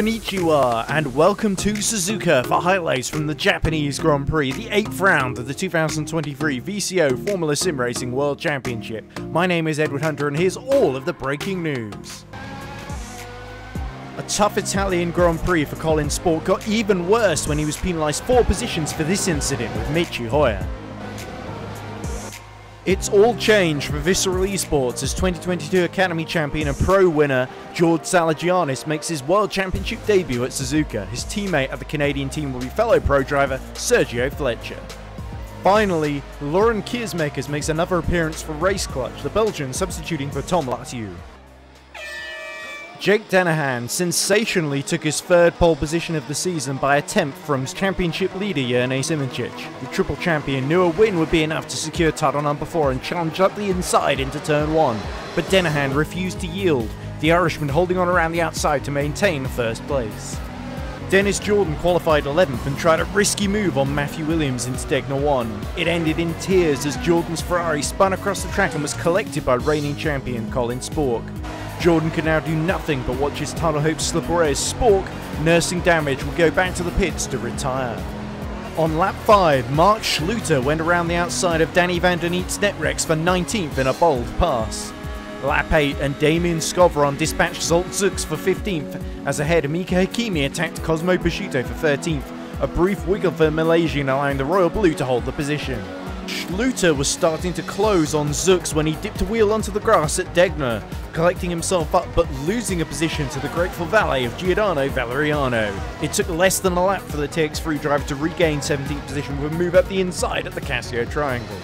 Konnichiwa and welcome to Suzuka for highlights from the Japanese Grand Prix, the 8th round of the 2023 VCO Formula SimRacing World Championship. My name is Edward Hunter and here's all of the breaking news. A tough Italian Grand Prix for Colin Sport got even worse when he was penalised 4 positions for this incident with Michi Hoya. It's all changed for Visceral eSports as 2022 Academy Champion and Pro winner George Salagianis makes his World Championship debut at Suzuka. His teammate at the Canadian team will be fellow pro driver Sergio Fletcher. Finally, Lauren Kiersmakers makes another appearance for Race Clutch, the Belgian substituting for Tom Latieu. Jake Dennehan sensationally took his 3rd pole position of the season by a tenth from championship leader Jerne Simoncic. The triple champion knew a win would be enough to secure title number 4 and challenge up the inside into turn 1, but Dennehan refused to yield, the Irishman holding on around the outside to maintain first place. Dennis Jordan qualified 11th and tried a risky move on Matthew Williams into Degner 1. It ended in tears as Jordan's Ferrari spun across the track and was collected by reigning champion Colin Spork. Jordan could now do nothing but watch his title hopes slip away as Spork, nursing damage, will go back to the pits to retire. On lap 5, Mark Schluter went around the outside of Danny van der Neet's Netrex for 19th in a bold pass. Lap 8 and Damien Skovron dispatched Zolt Zux for 15th, as ahead Mika Hakimi attacked Cosmo Pashito for 13th, a brief wiggle for Malaysian allowing the Royal Blue to hold the position. Schluter was starting to close on Zux when he dipped a wheel onto the grass at Degner, collecting himself up but losing a position to the grateful valet of Giordano Valeriano. It took less than a lap for the TX3 driver to regain 17th position with a move up the inside at the Casio Triangle.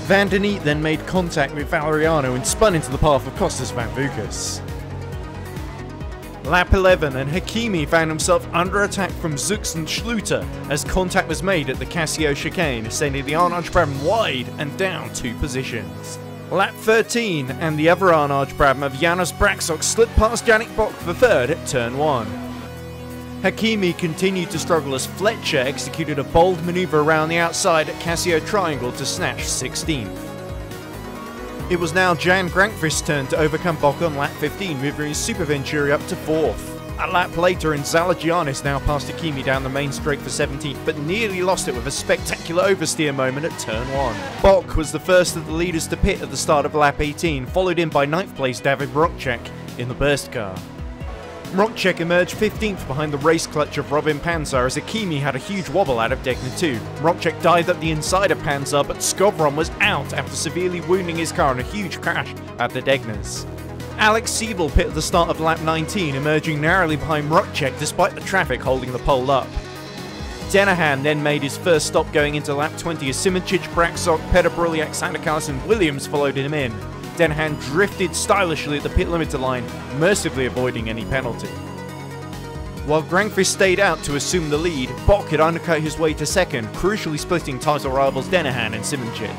Van der Neet then made contact with Valeriano and spun into the path of Costas Van Vukas. Lap 11 and Hakimi found himself under attack from Zux and Schluter as contact was made at the Casio chicane, sending the Arnage Brabham wide and down 2 positions. Lap 13 and the other Arnage Brabham of Janos Braksok slipped past Yannick Bock for 3rd at turn 1. Hakimi continued to struggle as Fletcher executed a bold manoeuvre around the outside at Casio Triangle to snatch 16th. It was now Jan Grankvist's turn to overcome Bock on lap 15, moving his Super Venturi up to 4th. A lap later, and Salagianis now passed Hakimi down the main straight for 17th, but nearly lost it with a spectacular oversteer moment at turn 1. Bock was the first of the leaders to pit at the start of lap 18, followed in by 9th place David Mrokcek in the burst car. Mrokcek emerged 15th behind the race clutch of Robin Panzer as Hakimi had a huge wobble out of Degner 2. Mrokcek dived up the inside of Panzer, but Skovron was out after severely wounding his car in a huge crash at the Degners. Alex Siebel pit at the start of lap 19, emerging narrowly behind Mrokcek despite the traffic holding the pole up. Dennehan then made his first stop going into lap 20 as Simoncic, Braksok, Petter-Briliak, Sandakalis and Williams followed him in. Dennehan drifted stylishly at the pit limiter line, mercifully avoiding any penalty. While Grankvist stayed out to assume the lead, Bock had undercut his way to 2nd, crucially splitting title rivals Dennehan and Simoncic.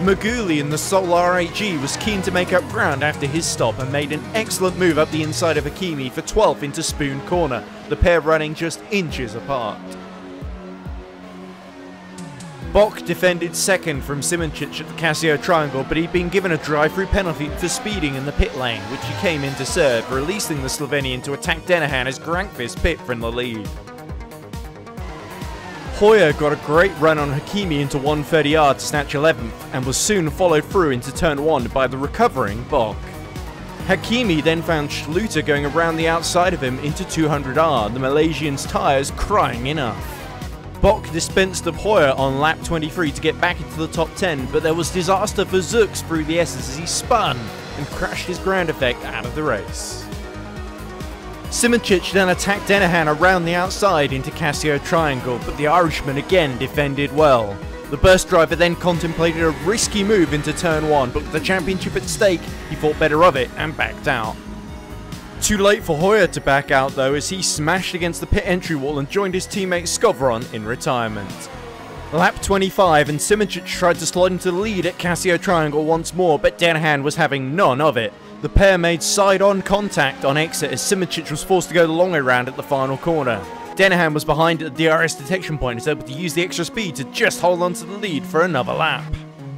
Maguli in the Solar RHE was keen to make up ground after his stop and made an excellent move up the inside of Hakimi for 12th into Spoon Corner, the pair running just inches apart. Bock defended 2nd from Simoncic at the Casio Triangle, but he'd been given a drive-through penalty for speeding in the pit lane, which he came in to serve, releasing the Slovenian to attack Dennehan as Grankvist pit from the lead. Hoya got a great run on Hakimi into 130R to snatch 11th, and was soon followed through into turn 1 by the recovering Bock. Hakimi then found Schluter going around the outside of him into 200R, the Malaysian's tyres crying enough. Bock dispensed of Hoya on lap 23 to get back into the top 10, but there was disaster for Zux through the S's as he spun and crashed his ground effect out of the race. Simoncic then attacked Dennehan around the outside into Casio Triangle, but the Irishman again defended well. The burst driver then contemplated a risky move into turn 1, but with the championship at stake, he thought better of it and backed out. Too late for Hoya to back out though, as he smashed against the pit entry wall and joined his teammate Skovron in retirement. Lap 25 and Simoncic tried to slide into the lead at Casio Triangle once more, but Dennehan was having none of it. The pair made side-on contact on exit as Simoncic was forced to go the long way round at the final corner. Dennehan was behind at the DRS detection point and was able to use the extra speed to just hold on to the lead for another lap.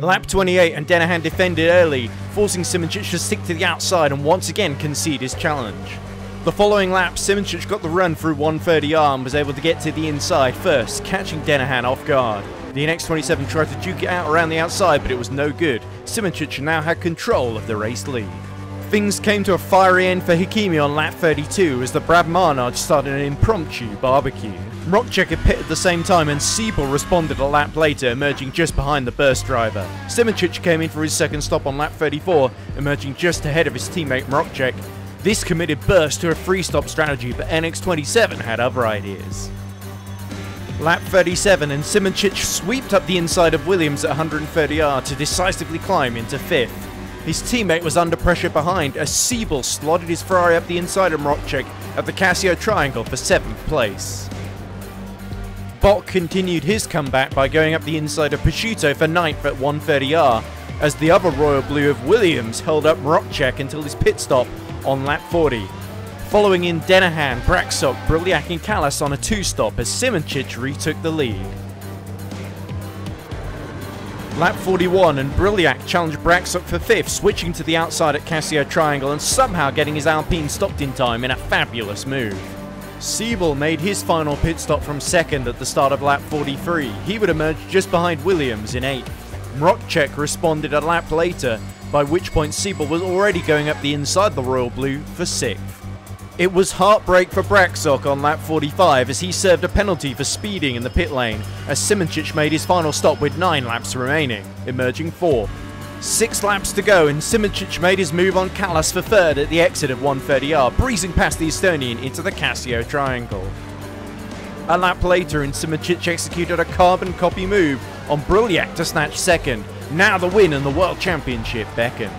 Lap 28 and Denahan defended early, forcing Simoncic to stick to the outside and once again concede his challenge. The following lap, Simoncic got the run through 130R and was able to get to the inside first, catching Denahan off guard. The NX27 tried to duke it out around the outside, but it was no good. Simoncic now had control of the race lead. Things came to a fiery end for Hakimi on lap 32 as the Brad Marnard started an impromptu barbecue. Mrokcek had pitted at the same time and Siebel responded a lap later, emerging just behind the burst driver. Simoncic came in for his second stop on lap 34, emerging just ahead of his teammate Mrokcek. This committed burst to a free-stop strategy, but NX27 had other ideas. Lap 37 and Simoncic swept up the inside of Williams at 130R to decisively climb into 5th. His teammate was under pressure behind as Siebel slotted his Ferrari up the inside of Mrokcek at the Casio Triangle for 7th place. Bock continued his comeback by going up the inside of Prosciutto for 9th at 130R, as the other Royal Blue of Williams held up Mrokcek until his pit stop on lap 40. Following in Denahan, Braksok, Briliak and Callas on a 2-stop as Simoncic retook the lead. Lap 41 and Briliak challenged Braksok for 5th, switching to the outside at Casio Triangle and somehow getting his Alpine stopped in time in a fabulous move. Siebel made his final pit stop from 2nd at the start of lap 43. He would emerge just behind Williams in 8th. Mrokcek responded a lap later, by which point Siebel was already going up the inside the Royal Blue for 6th. It was heartbreak for Braksok on lap 45 as he served a penalty for speeding in the pit lane, as Simoncic made his final stop with 9 laps remaining, emerging 4th. 6 laps to go and Simoncic made his move on Callas for 3rd at the exit of 130R, breezing past the Estonian into the Casio Triangle. A lap later and Simoncic executed a carbon copy move on Briliak to snatch 2nd. Now the win and the World Championship beckon.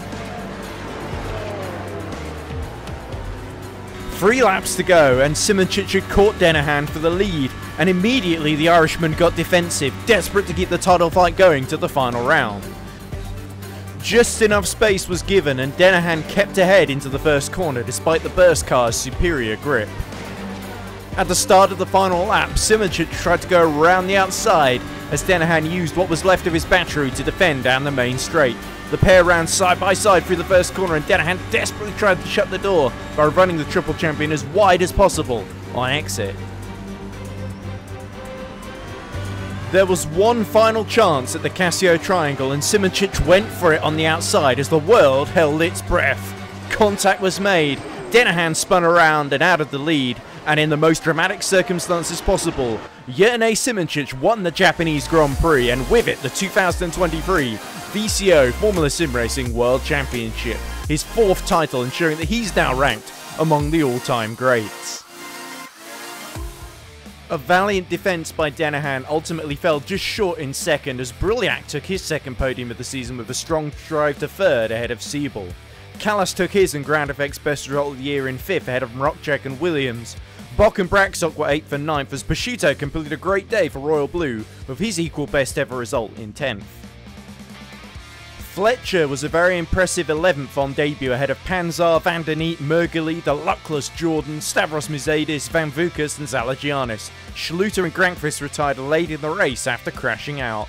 3 laps to go and Simoncic had caught Denahan for the lead, and immediately the Irishman got defensive, desperate to keep the title fight going to the final round. Just enough space was given and Denahan kept ahead into the first corner despite the burst car's superior grip. At the start of the final lap, Simoncic tried to go around the outside as Denahan used what was left of his battery to defend down the main straight. The pair ran side by side through the first corner and Denahan desperately tried to shut the door by running the triple champion as wide as possible on exit. There was one final chance at the Casio Triangle and Simoncic went for it on the outside as the world held its breath. Contact was made, Denahan spun around and out of the lead, and in the most dramatic circumstances possible, Jernej Simoncic won the Japanese Grand Prix and with it the 2023 VCO Formula Sim Racing World Championship, his 4th title, ensuring that he's now ranked among the all-time greats. A valiant defence by Denahan ultimately fell just short in 2nd as Briliak took his 2nd podium of the season with a strong drive to 3rd ahead of Siebel. Callas took his and Ground Effect's best result of the year in 5th ahead of Mrokcek and Williams. Bock and Braksok were 8th and 9th as Prosciutto completed a great day for Royal Blue with his equal best ever result in 10th. Fletcher was a very impressive 11th on debut ahead of Panzar, Van der Neet, Mergeli, the luckless Jordan, Stavros Mizadis, Van Vukas and Zalagianis. Schluter and Grankvist retired late in the race after crashing out.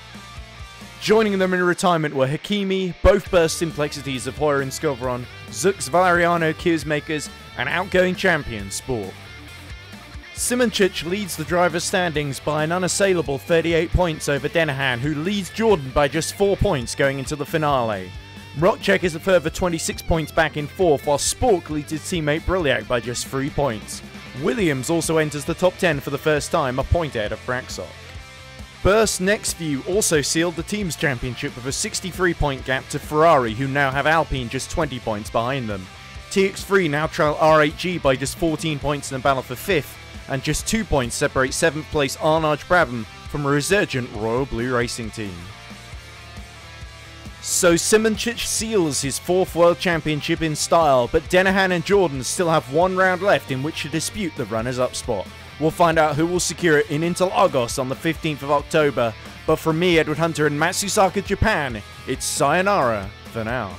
Joining them in retirement were Hakimi, both burst simplexities of Hoyer and Skovron, Zux, Valeriano, Kiersmakers and outgoing champion Sport. Simoncic leads the driver's standings by an unassailable 38 points over Denahan, who leads Jordan by just 4 points going into the finale. Mrokcek is a further 26 points back in 4th, while Spork leads his teammate Briliak by just 3 points. Williams also enters the top 10 for the first time, a point ahead of Braksok. Burst's next few also sealed the team's championship with a 63-point gap to Ferrari, who now have Alpine just 20 points behind them. TX3 now trail RHG by just 14 points in the battle for 5th, and just 2 points separate 7th place Arnaj Brabham from a resurgent Royal Blue racing team. So Simoncic seals his 4th World Championship in style, but Denahan and Jordan still have 1 round left in which to dispute the runners-up spot. We'll find out who will secure it in Interlagos on the 15th of October, but from me, Edward Hunter in Matsusaka, Japan, it's sayonara for now.